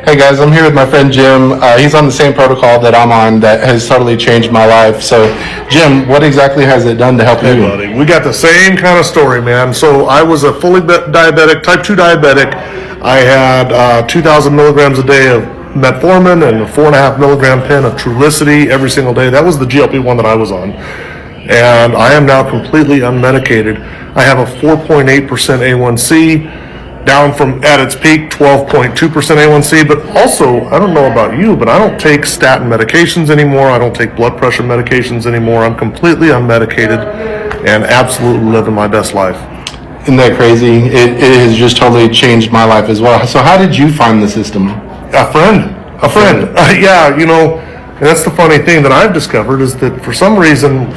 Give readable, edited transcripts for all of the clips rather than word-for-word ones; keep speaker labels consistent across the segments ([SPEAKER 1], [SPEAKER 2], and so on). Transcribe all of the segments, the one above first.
[SPEAKER 1] Hey guys, I'm here with my friend Jim. He's on the same protocol that I'm on that has totally changed my life. So, Jim, what exactly has it done to help
[SPEAKER 2] Hey
[SPEAKER 1] you?
[SPEAKER 2] buddy, we got the same kind of story, man. So I was a fully diabetic, type 2 diabetic. I had 2,000 milligrams a day of metformin and a 4.5 milligram pen of Trulicity every single day. That was the GLP-1 that I was on. And I am now completely unmedicated. I have a 4.8% A1C, down from at its peak 12.2% A1C. But also, I don't know about you, but I don't take statin medications anymore. I don't take blood pressure medications anymore. I'm completely unmedicated and absolutely living my best life.
[SPEAKER 1] Isn't that crazy? It has just totally changed my life as well. So how did you find the system?
[SPEAKER 2] A friend. Yeah, and that's the funny thing that I've discovered is that for some reason,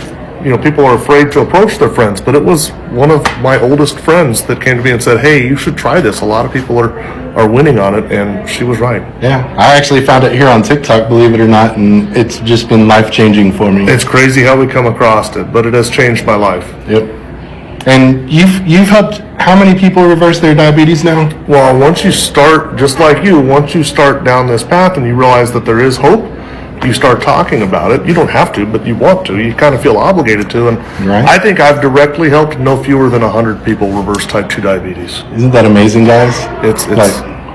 [SPEAKER 2] people are afraid to approach their friends, but it was one of my oldest friends that came to me and said, hey, you should try this. A lot of people are winning on it, and she was right.
[SPEAKER 1] Yeah, I actually found it here on TikTok, believe it or not, and it's just been life-changing for me.
[SPEAKER 2] It's crazy how we come across it, but it has changed my life.
[SPEAKER 1] Yep. And you've helped how many people reverse their diabetes now?
[SPEAKER 2] Well, once you start, just like you, once you start down this path and you realize that there is hope, you start talking about it. You don't have to, but you want to. You kind of feel obligated to. And
[SPEAKER 1] right.
[SPEAKER 2] I think I've directly helped no fewer than 100 people reverse type 2 diabetes.
[SPEAKER 1] Isn't that amazing, guys?
[SPEAKER 2] It's
[SPEAKER 1] like,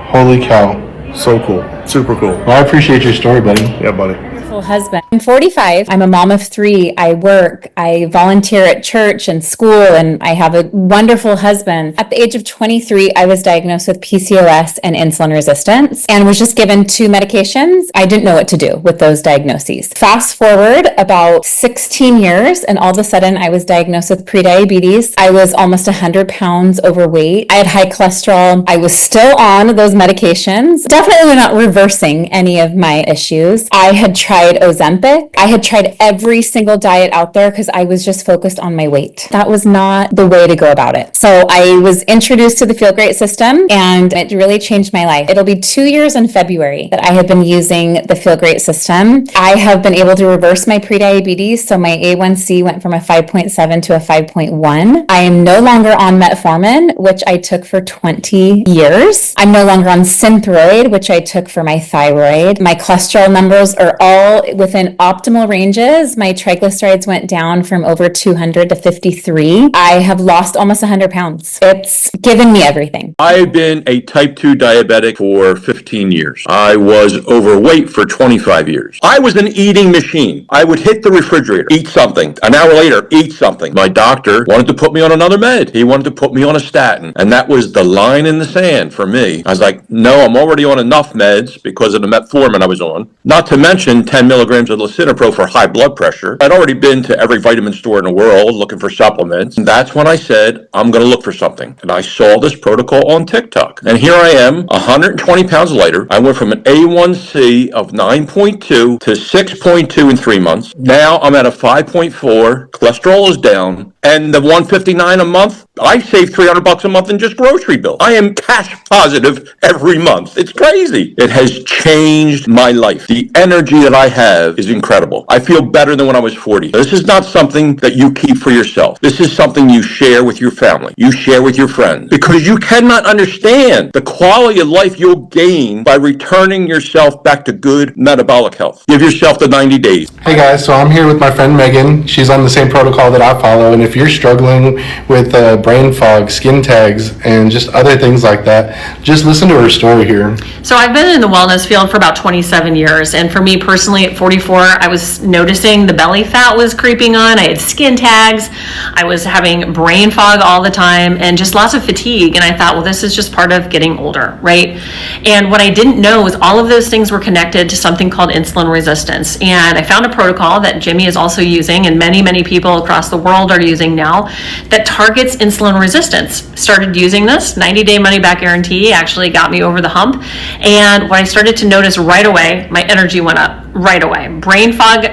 [SPEAKER 1] holy cow.
[SPEAKER 2] So cool. Super cool.
[SPEAKER 1] Well, I appreciate your story, buddy.
[SPEAKER 2] Yeah, buddy.
[SPEAKER 3] Husband. I'm 45. I'm a mom of 3. I work. I volunteer at church and school, and I have a wonderful husband. At the age of 23, I was diagnosed with PCOS and insulin resistance and was just given 2 medications. I didn't know what to do with those diagnoses. Fast forward about 16 years, and all of a sudden I was diagnosed with pre-diabetes. I was almost 100 pounds overweight. I had high cholesterol. I was still on those medications. Definitely not reversing any of my issues. I had tried Ozempic. I had tried every single diet out there because I was just focused on my weight. That was not the way to go about it. So I was introduced to the Feel Great system, and it really changed my life. It'll be 2 years in February that I have been using the Feel Great system. I have been able to reverse my prediabetes, so my A1C went from a 5.7 to a 5.1. I am no longer on metformin, which I took for 20 years. I'm no longer on Synthroid, which I took for my thyroid. My cholesterol numbers are all within optimal ranges. My triglycerides went down from over 200 to 53. I have lost almost 100 pounds. It's given me everything.
[SPEAKER 4] I've been a type 2 diabetic for 15 years. I was overweight for 25 years. I was an eating machine. I would hit the refrigerator, eat something. An hour later, eat something. My doctor wanted to put me on another med. He wanted to put me on a statin. And that was the line in the sand for me. I was like, no, I'm already on enough meds because of the metformin I was on. Not to mention 10 milligrams of lisinopril for high blood pressure. I'd already been to every vitamin store in the world looking for supplements. And that's when I said, I'm going to look for something. And I saw this protocol on TikTok. And here I am, 120 pounds lighter. I went from an A1C of 9.2 to 6.2 in 3 months. Now I'm at a 5.4. Cholesterol is down. And the 159 a month, I save $300 a month in just grocery bill. I am cash positive every month. It's crazy. It has changed my life. The energy that I have is incredible. I feel better than when I was 40. This is not something that you keep for yourself. This is something you share with your family. You share with your friends. Because you cannot understand the quality of life you'll gain by returning yourself back to good metabolic health. Give yourself the 90 days.
[SPEAKER 1] Hey guys, so I'm here with my friend Megan. She's on the same protocol that I follow, and if you're struggling with brain fog, skin tags, and just other things like that, just listen to her story here.
[SPEAKER 5] So I've been in the wellness field for about 27 years, and for me personally at 44, I was noticing the belly fat was creeping on. I had skin tags. I was having brain fog all the time and just lots of fatigue. And I thought, well, this is just part of getting older, right? And what I didn't know was all of those things were connected to something called insulin resistance. And I found a protocol that Jimmy is also using, and many, many people across the world are using now, that targets insulin resistance. Started using this 90-day money-back guarantee, actually got me over the hump. And what I started to notice right away, my energy went up right away. Brain fog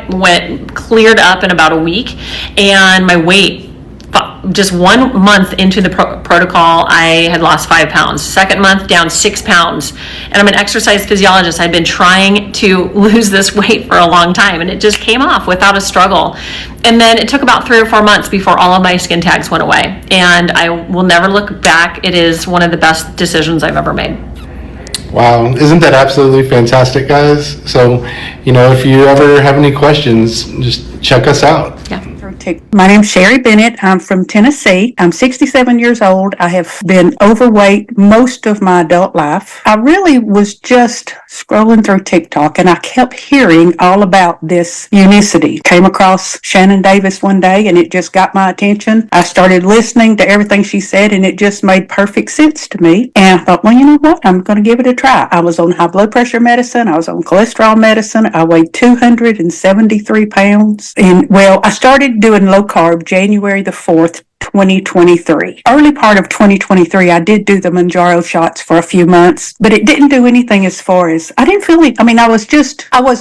[SPEAKER 5] cleared up in about a week, and my weight, just 1 month into the protocol, I had lost 5 pounds. Second month, down 6 pounds. And I'm an exercise physiologist. I've been trying to lose this weight for a long time, and it just came off without a struggle. And then it took about 3 or 4 months before all of my skin tags went away. And I will never look back. It is one of the best decisions I've ever made.
[SPEAKER 1] Wow, isn't that absolutely fantastic, guys? So, if you ever have any questions, just check us out.
[SPEAKER 6] My name's Sherry Bennett. I'm from Tennessee. I'm 67 years old. I have been overweight most of my adult life. I really was just scrolling through TikTok and I kept hearing all about this Unicity. Came across Shannon Davis one day and it just got my attention. I started listening to everything she said and it just made perfect sense to me. And I thought, well, you know what? I'm going to give it a try. I was on high blood pressure medicine. I was on cholesterol medicine. I weighed 273 pounds. And I started doing low carb January the 4th, 2023. Early part of 2023, I did do the Manjaro shots for a few months, but it didn't do anything as far as, I didn't feel it. I mean, I was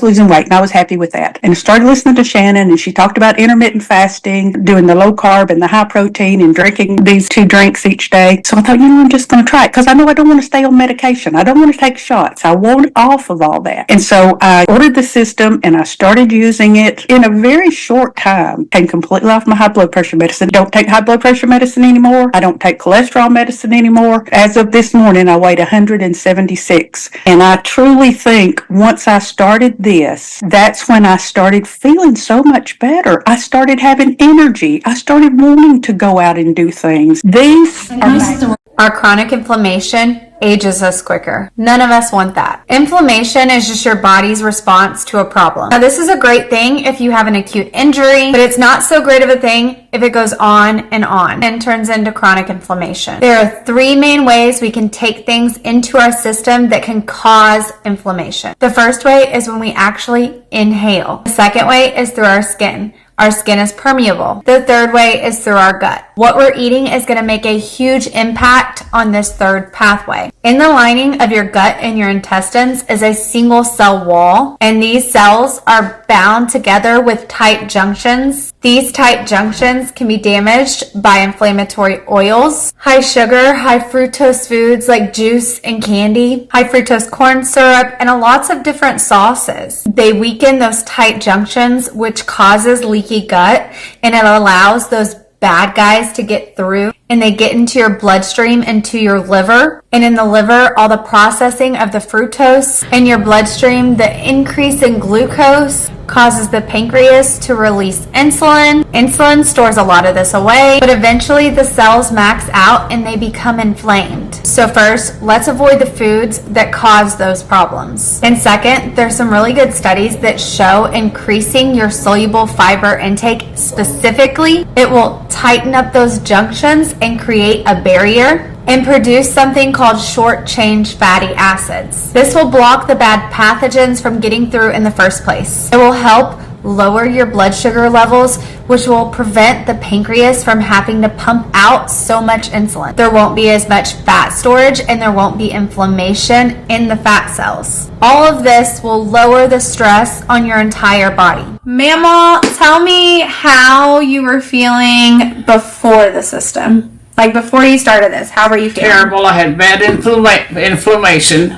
[SPEAKER 6] losing weight and I was happy with that. And I started listening to Shannon and she talked about intermittent fasting, doing the low carb and the high protein and drinking these 2 drinks each day. So I thought, I'm just going to try it because I know I don't want to stay on medication. I don't want to take shots. I want off of all that. And so I ordered the system and I started using it in a very short time. Came completely off my high blood pressure medicine. Don't take high blood pressure medicine anymore. I don't take cholesterol medicine anymore. As of this morning, I weighed 176. And I truly think once I started this, that's when I started feeling so much better. I started having energy. I started wanting to go out and do things. These are
[SPEAKER 7] Our chronic inflammation ages us quicker. None of us want that. Inflammation is just your body's response to a problem. Now, this is a great thing if you have an acute injury, but it's not so great of a thing if it goes on and turns into chronic inflammation. There are 3 main ways we can take things into our system that can cause inflammation. The first way is when we actually inhale. The second way is through our skin. Our skin is permeable. The third way is through our gut. What we're eating is going to make a huge impact on this third pathway. In the lining of your gut and your intestines is a single cell wall, and these cells are bound together with tight junctions. These tight junctions can be damaged by inflammatory oils, high sugar, high fructose foods like juice and candy, high fructose corn syrup, and lots of different sauces. They weaken those tight junctions, which causes leaky gut, and it allows those bad guys to get through, and they get into your bloodstream, into your liver. And in the liver, all the processing of the fructose in your bloodstream, the increase in glucose causes the pancreas to release insulin. Insulin stores a lot of this away, but eventually the cells max out and they become inflamed. So first, let's avoid the foods that cause those problems. And second, there's some really good studies that show increasing your soluble fiber intake specifically, it will tighten up those junctions and create a barrier and produce something called short-chain fatty acids. This will block the bad pathogens from getting through in the first place. It will help lower your blood sugar levels, which will prevent the pancreas from having to pump out so much insulin. There won't be as much fat storage and there won't be inflammation in the fat cells. All of this will lower the stress on your entire body. Mama, tell me how you were feeling before the system. Like before you started this, how were you feeling?
[SPEAKER 8] Terrible. I had bad inflammation.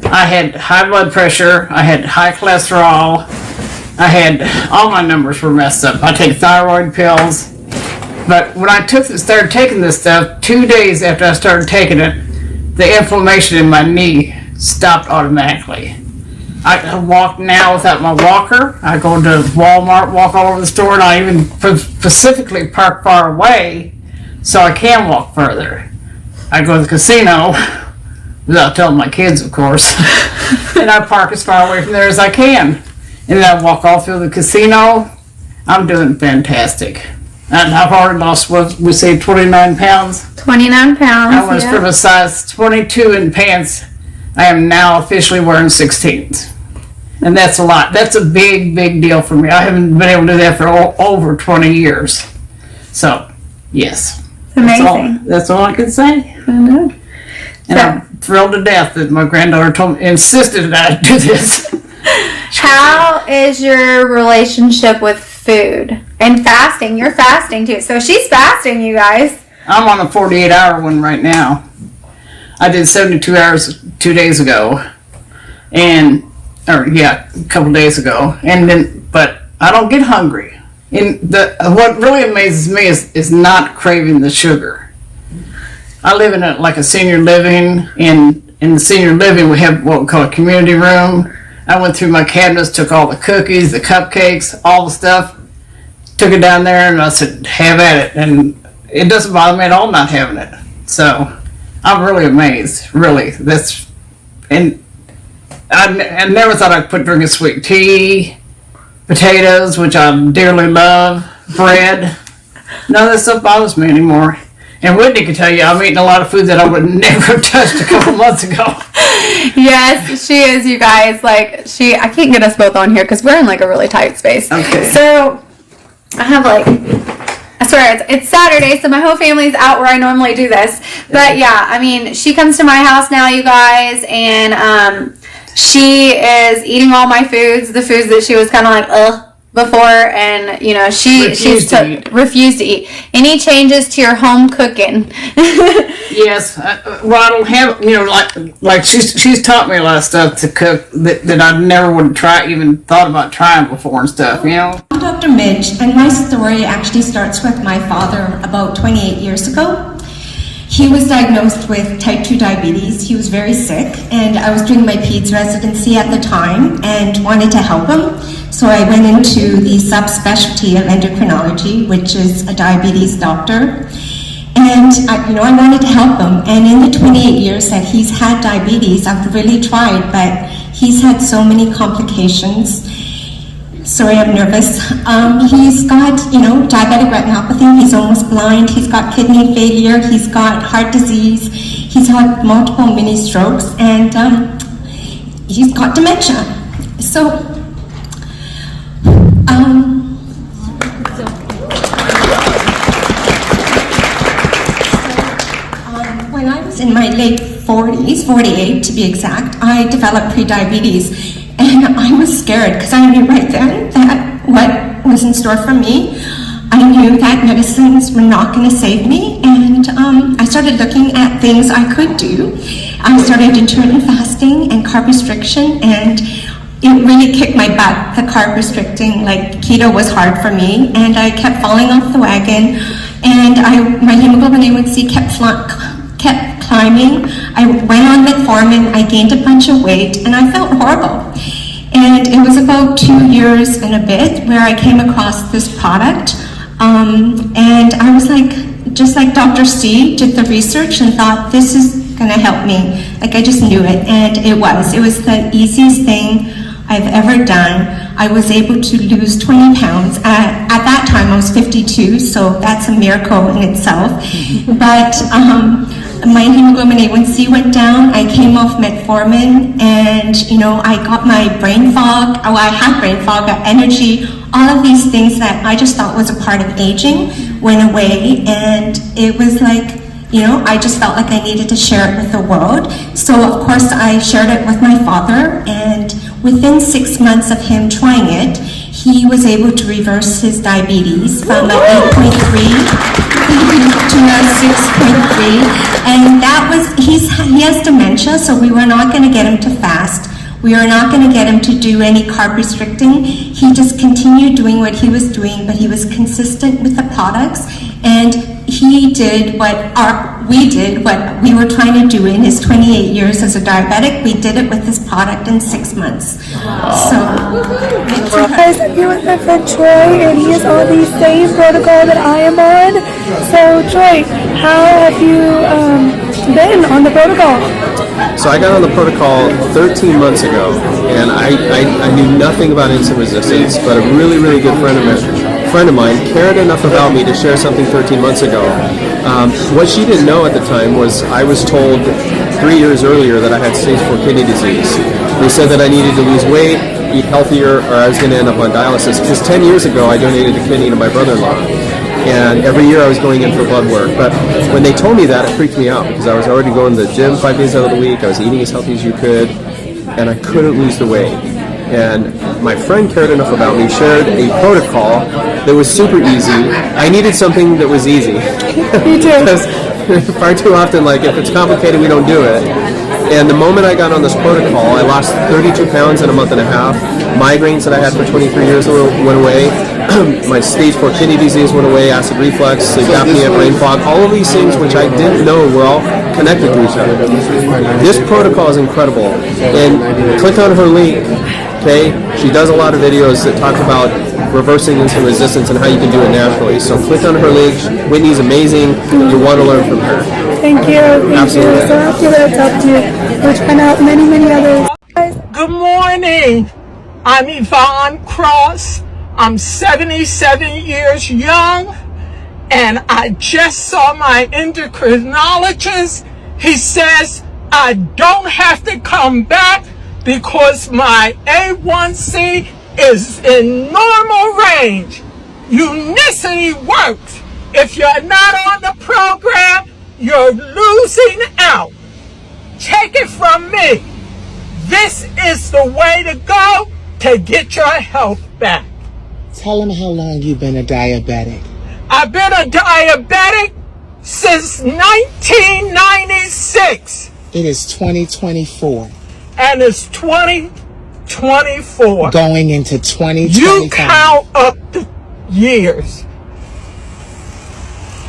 [SPEAKER 8] I had high blood pressure. I had high cholesterol. I had, all my numbers were messed up. I take thyroid pills. But when I started taking this stuff, 2 days after I started taking it, the inflammation in my knee stopped automatically. I walk now without my walker. I go to Walmart, walk all over the store, and I even specifically park far away so I can walk further. I go to the casino, without telling my kids, of course, and I park as far away from there as I can. And then I walk all through the casino. I'm doing fantastic. And I've already lost, what we say, 29 pounds.
[SPEAKER 7] 29 pounds,
[SPEAKER 8] I was from a size 22 in pants. I am now officially wearing 16s. And that's a lot. That's a big, big deal for me. I haven't been able to do that for over 20 years. So, yes.
[SPEAKER 7] Amazing.
[SPEAKER 8] That's all I can say. And I'm thrilled to death that my granddaughter insisted that I do this.
[SPEAKER 7] How is your relationship with food and fasting? You're fasting too. So she's fasting, you guys.
[SPEAKER 8] I'm on a 48-hour one right now. I did 72 hours 2 days ago. A couple days ago. But I don't get hungry. And what really amazes me is not craving the sugar. I live in a senior living. In the senior living, we have what we call a community room. I went through my cabinets, took all the cookies, the cupcakes, all the stuff, took it down there, and I said, have at it. And it doesn't bother me at all not having it. So I'm really amazed, really. And I never thought I'd quit drinking sweet tea, potatoes, which I dearly love, bread. None of that stuff bothers me anymore. And Whitney can tell you, I'm eating a lot of food that I would never have touched a couple months ago.
[SPEAKER 7] Yes, she is, you guys. Like, I can't get us both on here because we're in like a really tight space.
[SPEAKER 8] Okay.
[SPEAKER 7] So, I have I swear, it's Saturday, so my whole family's out where I normally do this. But yeah, I mean, she comes to my house now, you guys, and she is eating all my foods, the foods that she was kind of like, ugh, before, and you know, she's refused to eat. Any changes to your home cooking?
[SPEAKER 8] Yes, well, I don't have, you know, like she's taught me a lot of stuff to cook that I never would have even thought about trying before and stuff, you know.
[SPEAKER 9] I'm Dr. Midge, and my story actually starts with my father about 28 years ago. He was diagnosed with type 2 diabetes. He was very sick, and I was doing my peds residency at the time and wanted to help him. So I went into the subspecialty of endocrinology, which is a diabetes doctor. And I wanted to help him. And in the 28 years that he's had diabetes, I've really tried, but he's had so many complications. Sorry, I'm nervous. He's got, diabetic retinopathy. He's almost blind. He's got kidney failure. He's got heart disease. He's had multiple mini strokes, and he's got dementia. So, when I was in my late 40s, 48 to be exact, I developed pre-diabetes. And I was scared because I knew right then that what was in store for me. I knew that medicines were not going to save me, and I started looking at things I could do. I started intermittent fasting and carb restriction, and it really kicked my butt, the carb restricting. Like, keto was hard for me, and I kept falling off the wagon, and my hemoglobin A1C kept climbing. I went on metformin, I gained a bunch of weight, and I felt horrible. And it was about 2 years and a bit where I came across this product, and I was like, just like Dr. C did the research and thought, this is gonna help me. Like, I just knew it, and it was the easiest thing I've ever done. I was able to lose 20 pounds. At that time, I was 52, so that's a miracle in itself. But my hemoglobin A1C went down. I came off metformin, and I got my brain fog. I had brain fog, got energy. All of these things that I just thought was a part of aging went away, and it was like, I just felt like I needed to share it with the world. So of course I shared it with my father, and within 6 months of him trying it, he was able to reverse his diabetes from an 8.3 to a 6.3, and that was, he has dementia, so we were not going to get him to fast. We were not going to get him to do any carb restricting. He just continued doing what he was doing, but he was consistent with the products, and he did what we were trying to do in his 28 years as a diabetic. We did it with this product in 6 months. So,
[SPEAKER 10] guys, I'm here with my friend Troy, and he is on the same protocol that I am on. So, Troy, how have you been on the protocol?
[SPEAKER 11] So I got on the protocol 13 months ago, and I knew nothing about insulin resistance, but a really, really good friend of mine cared enough about me to share something 13 months ago. What she didn't know at the time was I was told 3 years earlier that I had stage 4 kidney disease. They said that I needed to lose weight, eat healthier, or I was going to end up on dialysis, because 10 years ago I donated a kidney to my brother-in-law. And every year I was going in for blood work. But when they told me that, it freaked me out, because I was already going to the gym 5 days out of the week. I was eating as healthy as you could, and I couldn't lose the weight. And my friend cared enough about me, shared a protocol that was super easy. I needed something that was easy.
[SPEAKER 10] Me too.
[SPEAKER 11] Because far too often, like, if it's complicated, we don't do it. And the moment I got on this protocol, I lost 32 pounds in a month and a half. Migraines that I had for 23 years went away. my stage 4 kidney disease went away, acid reflux, sleep apnea, brain fog, all of these things which I didn't know were all connected to each other. This protocol is incredible, and click on her link, okay? She does a lot of videos that talk about reversing insulin resistance and how you can do it naturally. So click on her link. Whitney's amazing. You want to learn from her.
[SPEAKER 10] Thank you.
[SPEAKER 11] Absolutely.
[SPEAKER 10] You. So happy that it's helped you. We're trying out many others.
[SPEAKER 12] Good morning. I'm Yvonne Cross. I'm 77 years young, and I just saw my endocrinologist. He says I don't have to come back because my A1C is in normal range. Unicity works. If you're not on the program, you're losing out. Take it from me. This is the way to go to get your health back.
[SPEAKER 13] Tell them how long you've been a diabetic.
[SPEAKER 12] I've been a diabetic since 1996.
[SPEAKER 13] It is 2024.
[SPEAKER 12] And it's 2024.
[SPEAKER 13] Going into 2025.
[SPEAKER 12] You count up the years.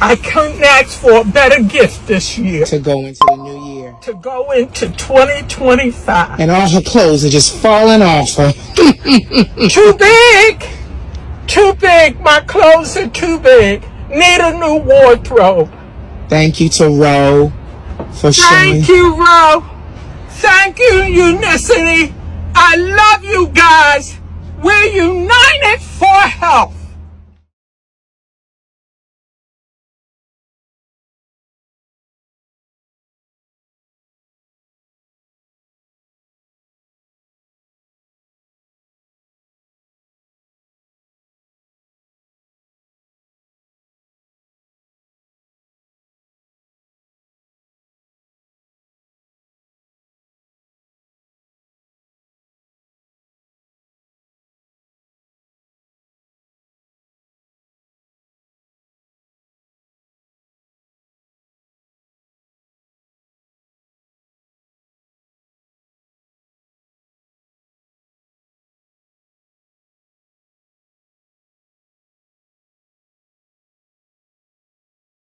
[SPEAKER 12] I couldn't ask for a better gift this year.
[SPEAKER 13] To go into the new year.
[SPEAKER 12] To go into 2025.
[SPEAKER 13] And all her clothes are just falling off her.
[SPEAKER 12] Too big. Too big. My clothes are too big. Need a new wardrobe.
[SPEAKER 13] Thank you to Ro for showing.
[SPEAKER 12] Thank you, Ro. Thank you, Unicity. I love you guys. We're united for health.